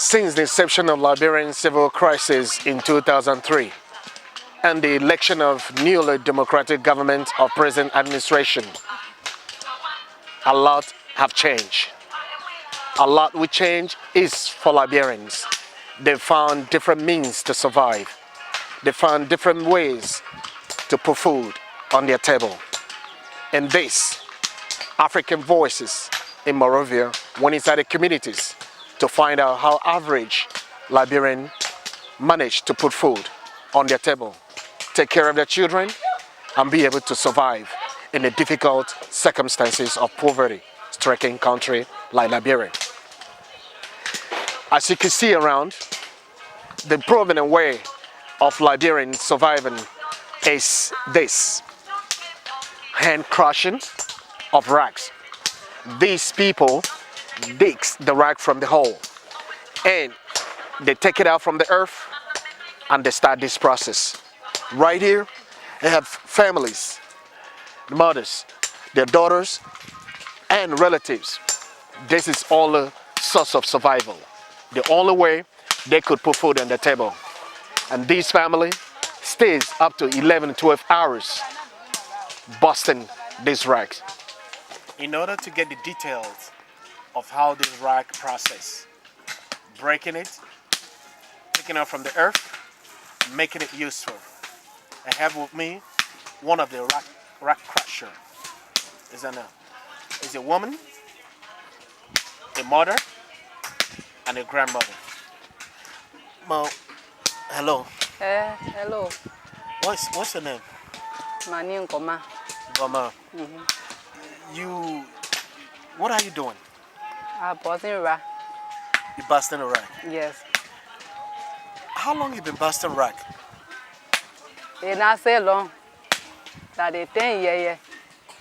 Since the inception of Liberian civil crisis in 2003 and the election of newly democratic government of present administration, a lot have changed. A lot will change is for Liberians. They found different means to survive. They found different ways to put food on their table. And this, African Voices in Monrovia went inside the communities to find out how average Liberians manage to put food on their table, take care of their children, and be able to survive in the difficult circumstances of poverty-stricken country like Liberia. As you can see around, the prominent way of Liberians surviving is this: hand crushing of rags. These people dig the rag from the hole and they take it out from the earth and they start this process. Right here, they have families, mothers, their daughters, and relatives. This is all a source of survival. The only way they could put food on the table. And this family stays up to 11, 12 hours busting these rags. In order to get the details of how this rag process, breaking it, taking it from the earth, making it useful. I have with me one of the rag crusher. Is a woman, a mother, and a grandmother. Ma, hello. Hello. What's your name? My name is Goma. Goma. What are you doing? I'm busting rag. You're busting a rag? Yes. How long you been busting rag? It's not so long. That is 10 years.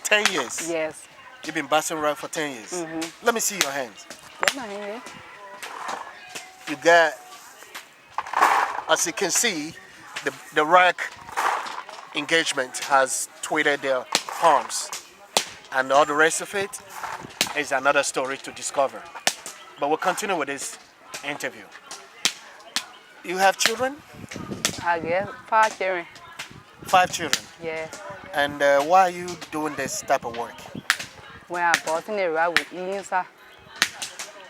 10 years? Yes. You've been busting rag for 10 years? Let me see your hands. What's my hand? You got, as you can see, the rag engagement has twisted their palms. And all the rest of it is another story to discover. But we'll continue with this interview. You have children? I guess 5 children. 5 children? Yeah. And why are you doing this type of work? When I'm busting the rag with eating, sir.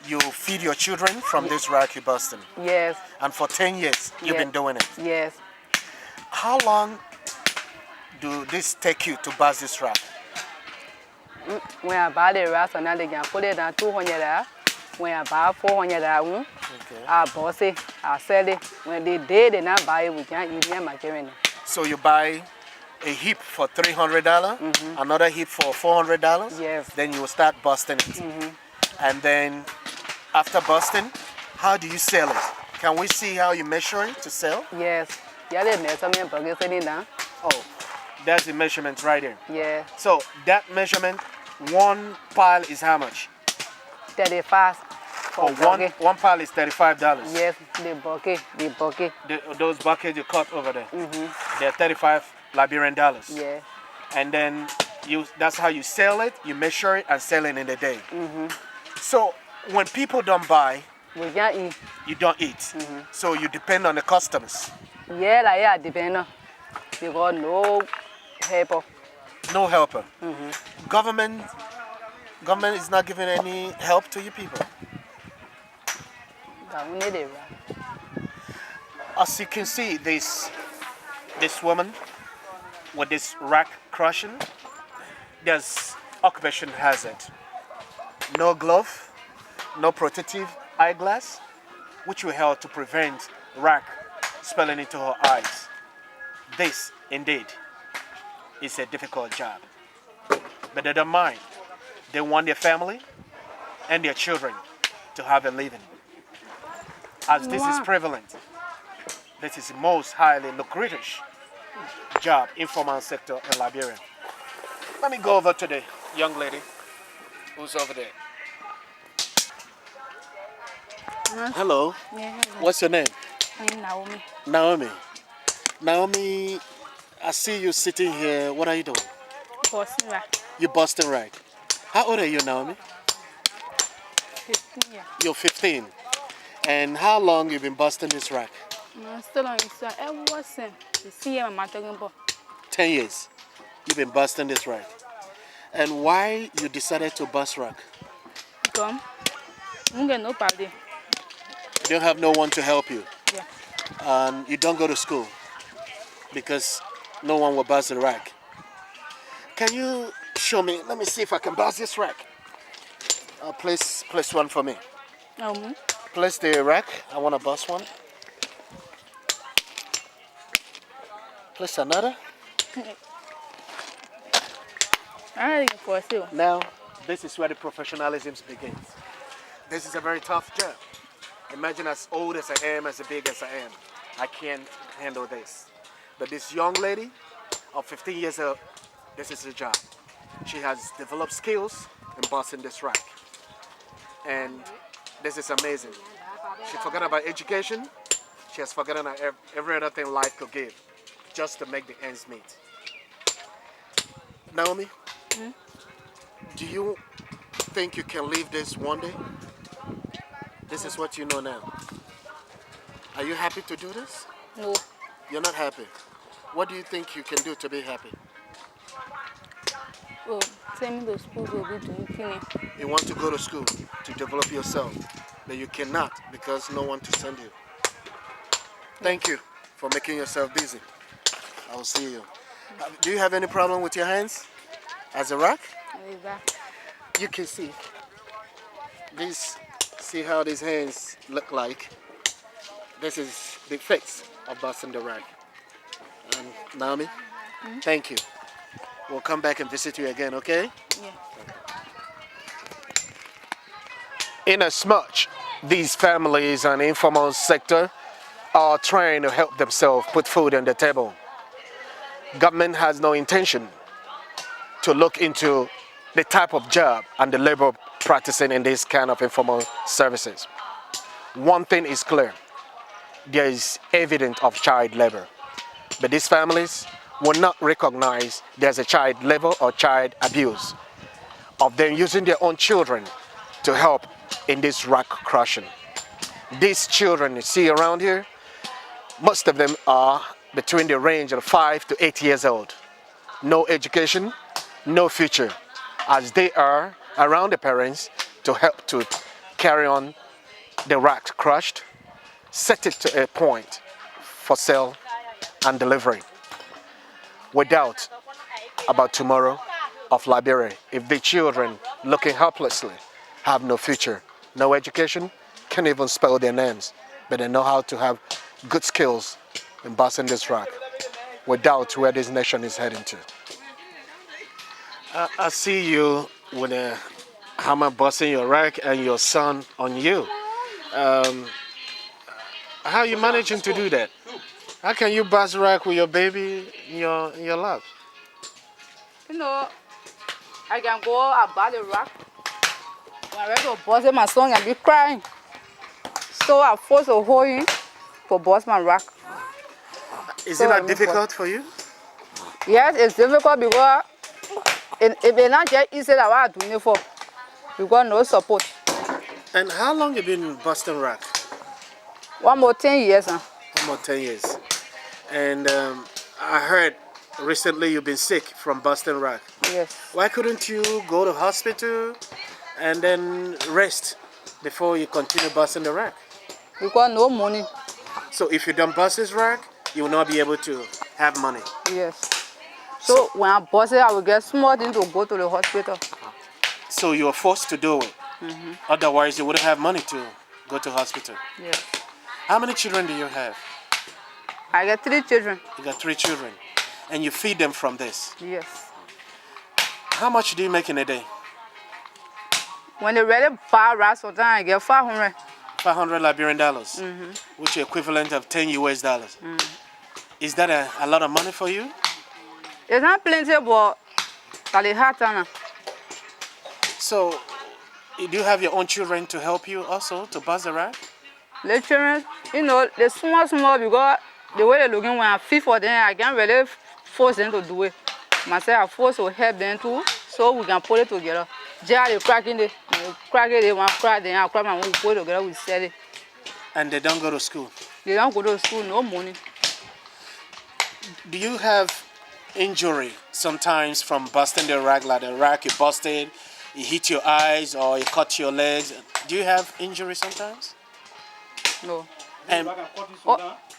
You feed your children from this rag you're busting? Yes. And for 10 years you've been doing it? Yes. How long do this take you to bust this rag? When I buy the rag, so now they can put it down 200. When I buy 400, I bust it, I sell it. When they not buy it, we can't eat them again. So you buy a heap for $300, another heap for $400? Yes. Then you will start busting it. And then after busting, how do you sell it? Can we see how you measure it to sell? Yes. Yeah, they measurement bucket sitting down. Oh, that's the measurement right there. Yeah. So that measurement, one pile is how much? 35. Oh, one pile is $35. Yes, the bucket. Those buckets you cut over there. They're 35 Liberian dollars. Yeah. And then that's how you sell it, you measure it and sell it in a day. So when people don't buy, we can't eat. You don't eat. So you depend on the customers. Yeah, like yeah, depend on. Because no helper. No helper. Government is not giving any help to you people. As you can see, this woman with this rack crushing, there's occupation hazard. No glove, no protective eyeglass, which will help to prevent rack spilling into her eyes. This, indeed, is a difficult job. But they don't mind. They want their family and their children to have a living. As this is prevalent, this is the most highly lucrative job, informal sector in Liberia. Let me go over to the young lady who's over there. Hello. Yeah, hello. What's your name? I'm Naomi. Naomi. Naomi, I see you sitting here. What are you doing? Busting rag. You're busting rag. How old are you, Naomi? 15 years. You're 15. And how long you been busting this rack? Still on so ever wasn't. You see him my talking about 10 years. You've been busting this rack. And why you decided to bust rack? come. You get no party. You don't have no one to help you. Yeah. And you don't go to school because no one will bust the rack. Can you show me? Let me see if I can bust this rack. Place one for me. Place the rack. I want to bust one. Place another. Now, this is where the professionalism begins. This is a very tough job. Imagine as old as I am, as big as I am, I can't handle this. But this young lady of 15 years old, this is her job. She has developed skills in busting this rack. And this is amazing. She forgot about education. She has forgotten every other thing life could give just to make the ends meet. Naomi, do you think you can leave this one day? This is what you know now. Are you happy to do this? No. You're not happy. What do you think you can do to be happy? Oh, send me to school will be doing cleaning. You want to go to school to develop yourself, but you cannot because no one to send you. Thank you for making yourself busy. I will see you. Do you have any problem with your hands as a rack? You can see. See how these hands look like. This is the fix of busting the rack. And Naomi, thank you. We'll come back and visit you again, okay? Yeah. Inasmuch these families and informal sector are trying to help themselves put food on the table, government has no intention to look into the type of job and the labor practicing in this kind of informal services. One thing is clear, there is evidence of child labor, but these families will not recognize there's a child labor or child abuse of them using their own children to help in this rack crushing. These children you see around here, most of them are between the range of 5 to 8 years old. No education, no future, as they are around the parents to help to carry on the rack crushed, set it to a point for sale and delivery. We doubt about tomorrow of Liberia if the children looking helplessly have no future, no education, can't even spell their names, but they know how to have good skills in busting this rack. We doubt where this nation is heading to. I see you with a hammer busting your rack and your son on you. How are you managing to do that? How can you bust rack with your baby in your lap? You know, I can go about the rack. When I ready to bust my son and be crying. So I force to hold him to bust my rack. Is it not difficult for you? Yes, it's difficult because it's not just easy that I'm doing it for. You got no support. And how long have you been busting rack? One more 10 years. 1 more 10 years. And I heard recently you've been sick from busting rack. Yes. Why couldn't you go to hospital and then rest before you continue busting the rack? Because no money. So if you don't bust this rack, you will not be able to have money. Yes. So when I bust it, I will get small thing to go to the hospital. So you are forced to do it. Otherwise, you wouldn't have money to go to hospital. Yes. How many children do you have? I got 3 children. You got 3 children. And you feed them from this. Yes. How much do you make in a day? When they really buy rice, sometimes I get 500. 500 Liberian dollars, which is equivalent of 10 US dollars. Is that a lot of money for you? It's not plenty, but it's hard time. So, do you have your own children to help you also to bust the rack? The children, you know, they're small because the way they're looking, when I feed for them, I can't really force them to do it. Myself, I force to help them too, so we can put it together. Just they cracking it, crack it, they want to crack, then I crack my own, we put it together, we sell it. And they don't go to school. They don't go to school, no money. Do you have injury sometimes from busting the rack, like the rack you busted, you hit your eyes or you cut your legs? Do you have injury sometimes? No. And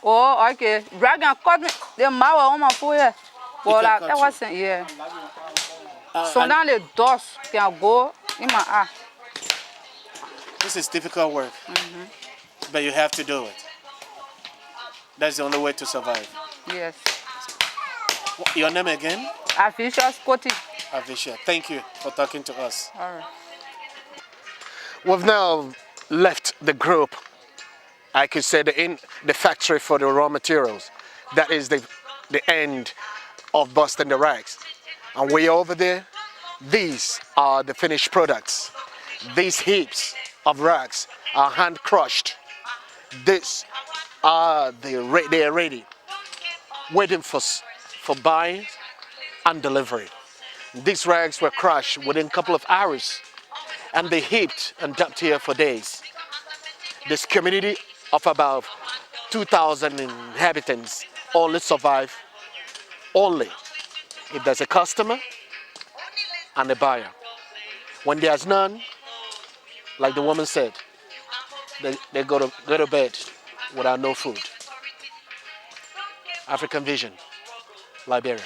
Oh, okay. Drag and cut me. The mower on my foot. Well, can that cut wasn't, yeah. So and now the dust can go in my eye. this is difficult work, but you have to do it. That's the only way to survive. Yes. Your name again? Official Scotty. Avisha. Thank you for talking to us. All right. We've now left the group, I could say the factory for the raw materials. That is the end of busting the racks. And way over there, these are the finished products. These heaps of racks are hand crushed. These are they are ready, waiting for buying and delivery. These rags were crushed within a couple of hours and they heaped and dumped here for days. This community of about 2,000 inhabitants only survive only if there's a customer and a buyer. When there's none, like the woman said, they go to bed without no food. African Vision, Liberia.